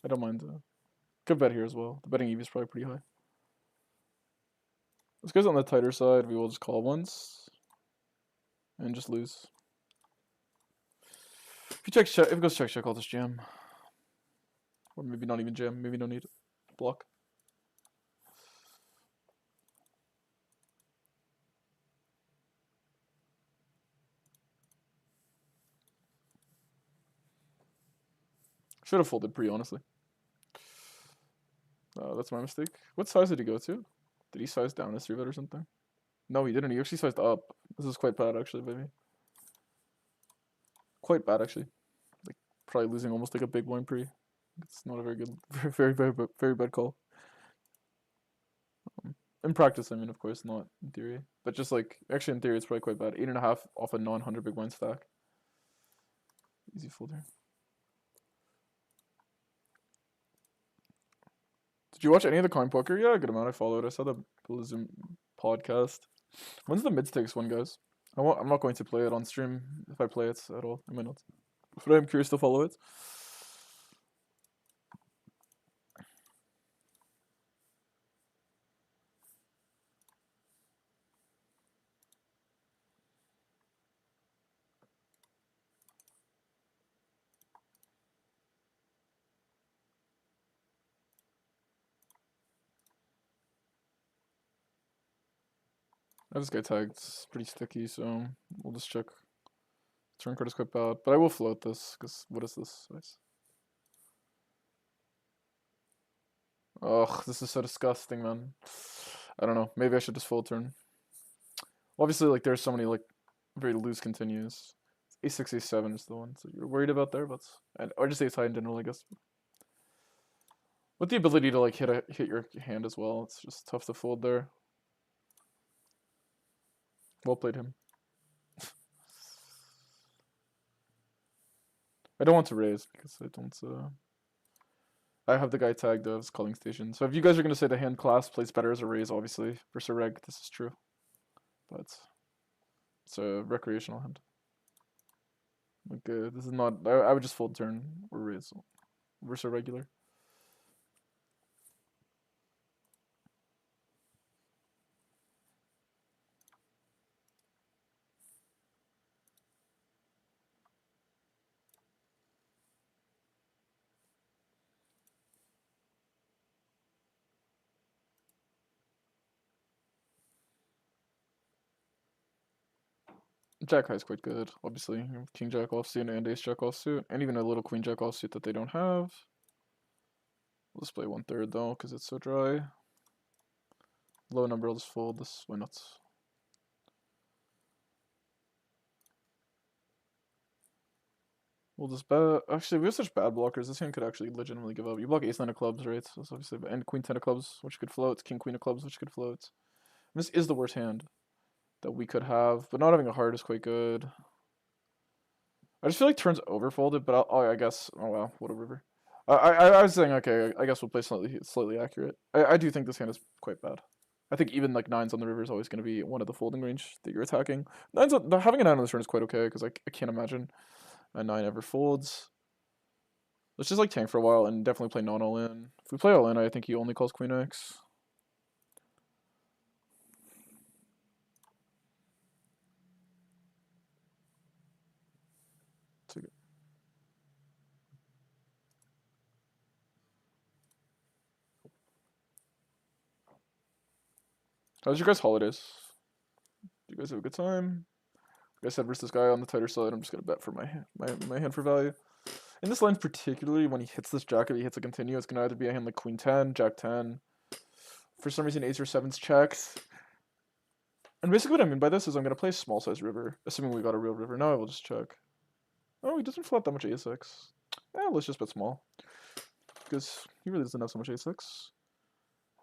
don't mind. Could bet here as well. The betting EV is probably pretty high. This guy's on the tighter side. We will just call once and just lose. If he checks check, if it goes check, I'll just jam. Or maybe not even jam. Maybe no need block. Should have folded pre, honestly. That's my mistake. What size did he go to? Did he size down his 3-bet or something? No, he didn't. He actually sized up. This is quite bad, actually, baby. Quite bad, actually. Like, probably losing almost like a big blind pre. It's not a very good, very bad call. In practice, I mean, of course, not in theory. But just like, actually in theory, it's probably quite bad. 8.5 off a non-100 big blind stack. Easy folder. Did you watch any of the coin poker? Yeah, a good amount. I followed. I saw the Zoom podcast. When's the mid-stakes one, guys? I'm not going to play it on stream if I play it at all. I might not. But I'm curious to follow it. I have this guy tagged. It's pretty sticky, so we'll just check. Turn card is quite bad, but I will float this, because what is this size? Ugh, this is so disgusting, man. I don't know. Maybe I should just fold turn. Obviously, like, there's so many, like, very loose continues. A6, A7 is the one, so you're worried about there, but... or just ace high in general, I guess. With the ability to, like, hit your hand as well, it's just tough to fold there. Well played him. I don't want to raise, because I don't... I have the guy tagged as calling station. So if you guys are going to say the hand class plays better as a raise, obviously, versus a reg, this is true. But it's a recreational hand. Like, this is not... I would just fold turn or raise versus a regular. Jack high is quite good, obviously. King Jack offsuit and Ace Jack offsuit, and even a little Queen Jack offsuit that they don't have. Let's play 1/3 though, because it's so dry. Low number, I'll just fold this. Why not? We'll just bet. Actually, we have such bad blockers. This hand could actually legitimately give up. You block Ace 9 of clubs, right? So it's obviously, and Queen 10 of clubs, which could float. King Queen of clubs, which could float. And this is the worst hand that we could have, but not having a heart is quite good. I just feel like turns overfolded, but I guess. Oh well, what a river. I was saying, okay, I guess we'll play slightly accurate. I do think this hand is quite bad. I think even like 9s on the river is always going to be one of the folding range that you're attacking. Having a 9 on this turn is quite okay, because I can't imagine a 9 ever folds. Let's just like tank for a while and definitely play non all in. If we play all in, I think he only calls Queen X. How's your guys' holidays? Do you guys have a good time? Like I said, versus this guy on the tighter side, I'm just gonna bet for my hand for value. In this line particularly, when he hits this jack, if he hits a continue, it's gonna either be a hand like Queen 10, Jack 10. For some reason, Ace or 7's checked. And basically what I mean by this is I'm gonna play small size river, assuming we got a real river. Now I will just check. Oh, he doesn't flat that much A6. Yeah, let's just bet small. Because he really doesn't have so much A6.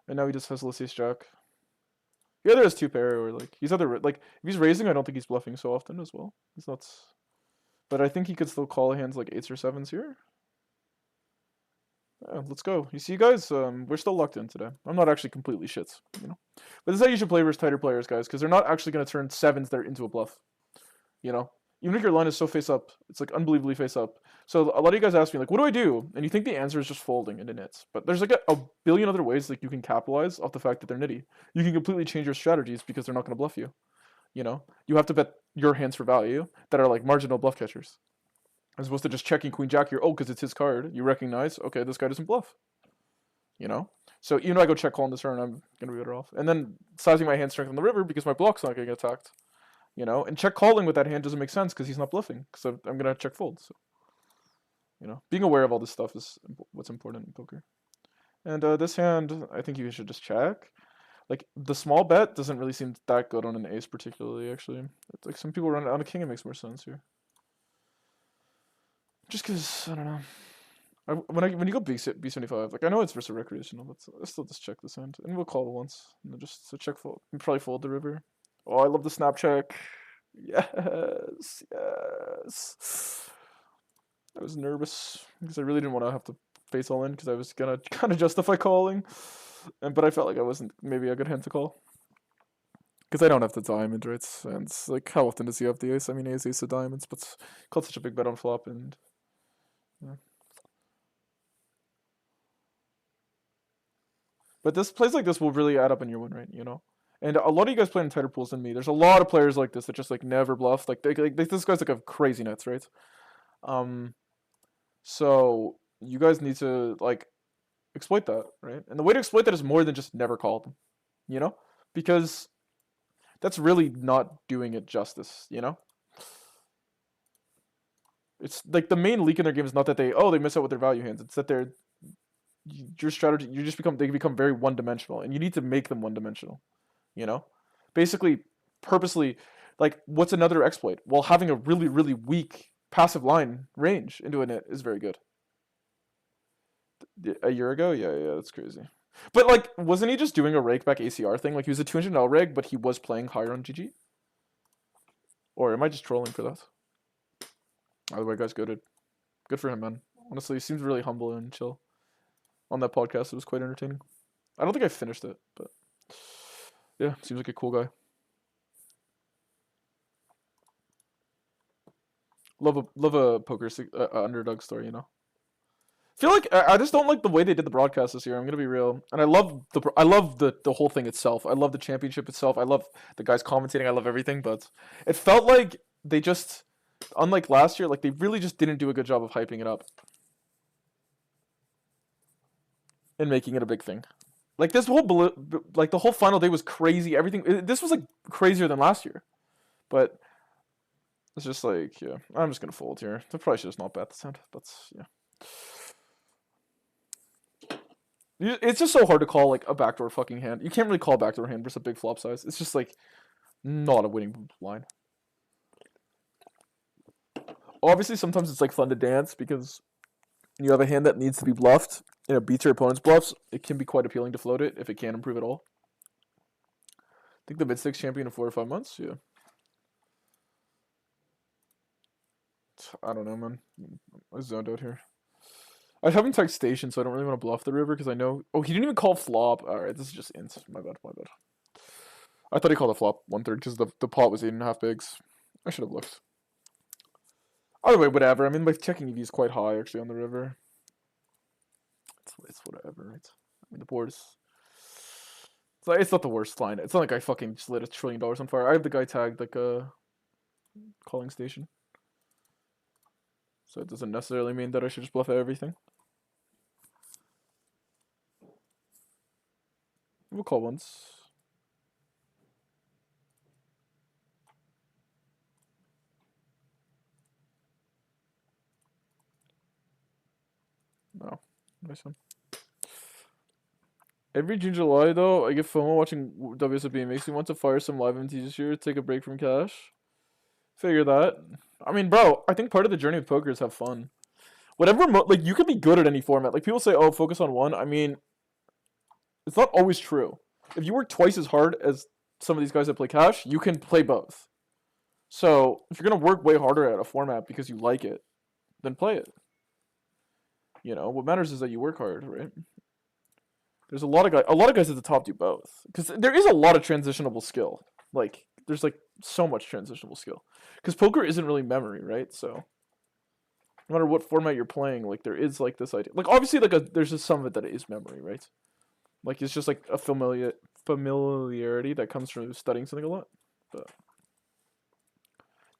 And now he just has less Ace Jack. He either has 2 pair or like he's either like if he's raising, I don't think he's bluffing so often as well. He's not, but I think he could still call hands like 8s or 7s here. Yeah, let's go. You see, guys, we're still locked in today. I'm not actually completely shit, you know. But this is how you should play versus tighter players, guys, because they're not actually going to turn 7s there into a bluff. You know, even if your line is so face up, it's like unbelievably face up. So a lot of you guys ask me like, what do I do? And you think the answer is just folding into nits, but there's like a billion other ways like you can capitalize off the fact that they're nitty. You can completely change your strategies because they're not going to bluff you. You know, you have to bet your hands for value that are like marginal bluff catchers, as opposed to just checking Queen Jack here. Oh, because it's his card. You recognize, okay, this guy doesn't bluff. You know, so even though I go check call on this turn, I'm gonna be better off. And then sizing my hand strength on the river because my block's not gonna get attacked. You know, and check calling with that hand doesn't make sense because he's not bluffing. So I'm gonna check fold. So, you know, being aware of all this stuff is what's important in poker. And this hand, I think you should just check. Like the small bet doesn't really seem that good on an ace, particularly. Actually, it's like some people run it on a king. It makes more sense here. Just because I don't know. When you go B75, like I know it's versus recreational, but I still just check this hand, and we'll call it once, and then just so check fold. And probably fold the river. Oh, I love the snap check. Yes, yes. I was nervous because I really didn't want to have to face all in because I was gonna kind of justify calling, but I felt like I wasn't maybe a good hand to call because I don't have the diamond, right? And it's like how often does he have the ace? I mean, he has ace of diamonds, but called such a big bet on flop and. Yeah. But this plays like this will really add up in your win rate, you know. And a lot of you guys play in tighter pools than me. There's a lot of players like this that just like never bluff. Like this guy's like a crazy nuts, right? So you guys need to like exploit that, right? And the way to exploit that is more than just never call them, you know, because that's really not doing it justice, you know. It's like the main leak in their game is not that they miss out with their value hands. It's that your strategy they become very one dimensional, and you need to make them one dimensional. You know, basically, purposely, like what's another exploit? Well, having a really really weak passive line range into a net is very good. A year ago, yeah, that's crazy. But like, wasn't he just doing a rake back ACR thing? Like he was a 200 reg, but he was playing higher on GG. Or am I just trolling for that? Either way, guys, good for him, man. Honestly, he seems really humble and chill. On that podcast, it was quite entertaining. I don't think I finished it, but yeah, seems like a cool guy. Love a poker underdog story, you know. Feel like I just don't like the way they did the broadcast this year. I'm gonna be real, and I love the whole thing itself. I love the championship itself. I love the guys commentating. I love everything, but it felt like they just, unlike last year, like they really just didn't do a good job of hyping it up and making it a big thing. Like this whole the whole final day was crazy. Everything this was like crazier than last year, but It's just like, yeah, I'm just gonna fold here. The probably should just not bet this hand, but yeah. It's just so hard to call like a backdoor fucking hand. You can't really call a backdoor hand versus a big flop size. It's just like not a winning line. Obviously, sometimes it's like fun to dance because you have a hand that needs to be bluffed and it beats your opponent's bluffs. It can be quite appealing to float it if it can improve at all. I think the mid-stakes champion in 4 or 5 months, yeah. I don't know, man. I zoned out here. I was having text station, so I don't really want to bluff the river because I know. Oh, he didn't even call flop. All right, this is just int. My bad. My bad. I thought he called a flop 1/3 because the pot was 8.5 bigs. I should have looked. Either way, whatever. I mean, my checking EV is quite high actually on the river. It's whatever, right? I mean, the board is. It's not the worst line. It's not like I fucking just lit $1 trillion on fire. I have the guy tagged like a calling station. So it doesn't necessarily mean that I should just bluff everything. We'll call once. No. Nice one. Every June, July, though, I get FOMO watching WSOP. It makes me want to fire some live MTs this year, take a break from cash. Figure that. I mean, bro, I think part of the journey with poker is have fun. Whatever, like, you can be good at any format. Like, people say, oh, focus on one. I mean, it's not always true. If you work twice as hard as some of these guys that play cash, you can play both. So, if you're going to work way harder at a format because you like it, then play it. You know, what matters is that you work hard, right? There's a lot of guys at the top do both. Because there is a lot of transitionable skill. Like, there's like so much transitionable skill. Because poker isn't really memory, right? So no matter what format you're playing, like there is like this idea. Like obviously there's just some of it that is memory, right? Like it's just like a familiarity that comes from studying something a lot. But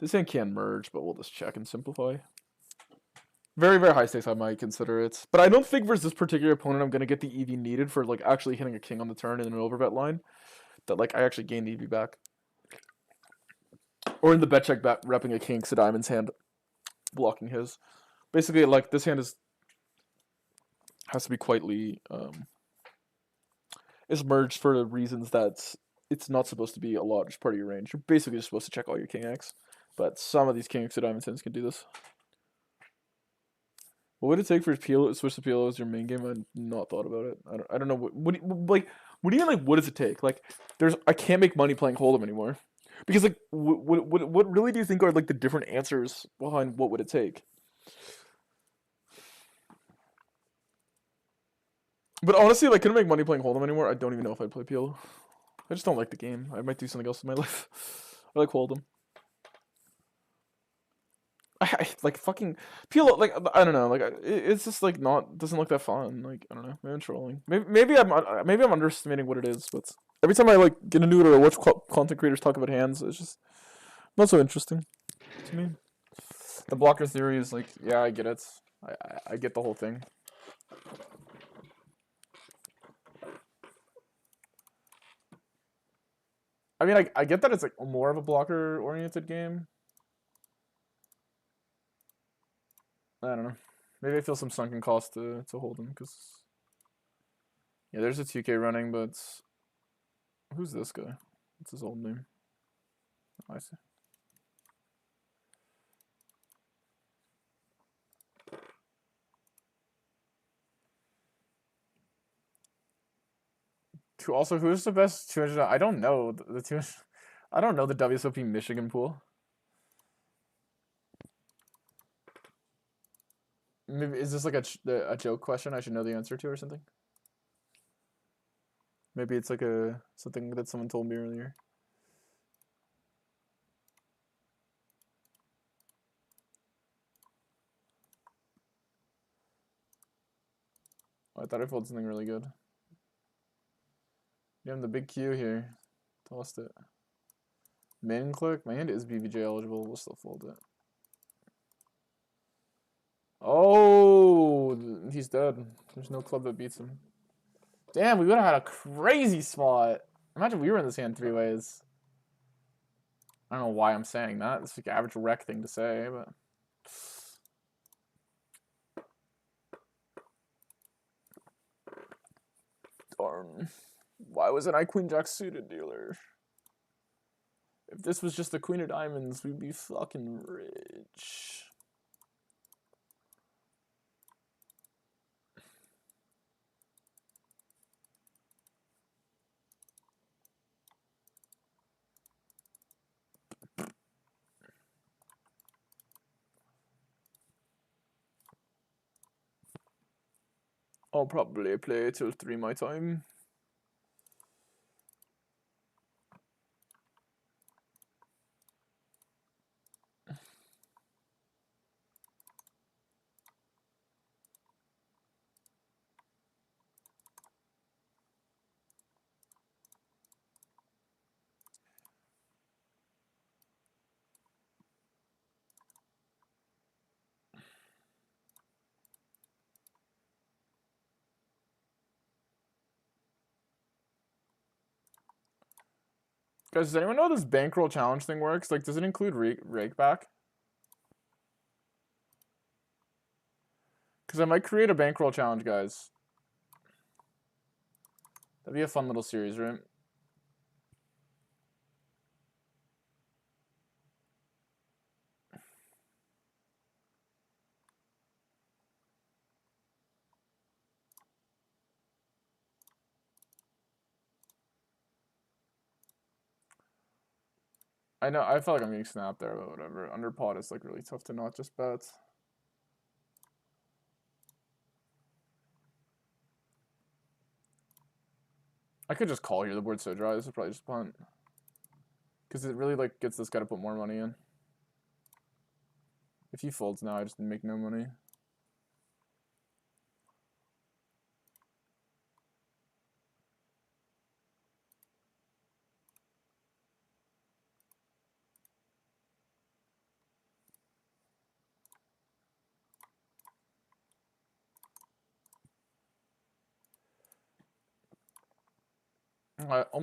this hand can merge, but we'll just check and simplify. Very, very high stakes, I might consider it. But I don't think versus this particular opponent I'm going to get the EV needed for like actually hitting a king on the turn in an overbet line. That like I actually gain the EV back. Or in the bet check back, repping a king to diamond's hand, blocking his. Basically, like this hand has to be quietly is merged for the reasons that it's not supposed to be a large part of your range. You're basically just supposed to check all your king X. But some of these king X to diamond's hands can do this. What would it take for switch to PLO as your main game? I've not thought about it. I don't know what do you like? What does it take? Like, I can't make money playing Hold'em anymore, because like what really do you think are like the different answers behind what would it take? But honestly, like, couldn't make money playing Hold'em anymore. I don't even know if I'd play PLO. I just don't like the game. I might do something else in my life. I like Hold'em. I like fucking PLO, like I don't know, like it's just like doesn't look that fun. Like I don't know, maybe I'm trolling. Maybe I'm underestimating what it is. But every time I like get into it or watch content creators talk about hands, it's just not so interesting to me. The blocker theory is like, yeah, I get it. I get the whole thing. I mean, I get that it's like more of a blocker oriented game. I don't know. Maybe I feel some sunken cost to hold him because yeah, there's a 2K running, but who's this guy? What's his old name? Oh, I see. Also, who's the best 200? I don't know the 200. I don't know the WSOP Michigan pool. Maybe is this like a joke question I should know the answer to or something? Maybe it's like something that someone told me earlier. Oh, I thought I pulled something really good. Yeah, I'm the big Q here. Tossed it. Main click. My hand is BVJ eligible. We'll still fold it. Oh, he's dead. There's no club that beats him. Damn, we would have had a crazy spot. Imagine we were in this hand 3 ways. I don't know why I'm saying that. It's like an average rec thing to say, but. Darn. Why wasn't I Queen Jack suited dealer? If this was just the Queen of Diamonds, we'd be fucking rich. I'll probably play till 3 my time. Guys, does anyone know how this bankroll challenge thing works? Like, does it include rake back? Because I might create a bankroll challenge, guys. That'd be a fun little series, right? I know, I feel like I'm getting snapped there, but whatever. Under pot is like really tough to not just bet. I could just call here. The board's so dry. This is probably just punt. Because it really like gets this guy to put more money in. If he folds now, I just make no money. Alright,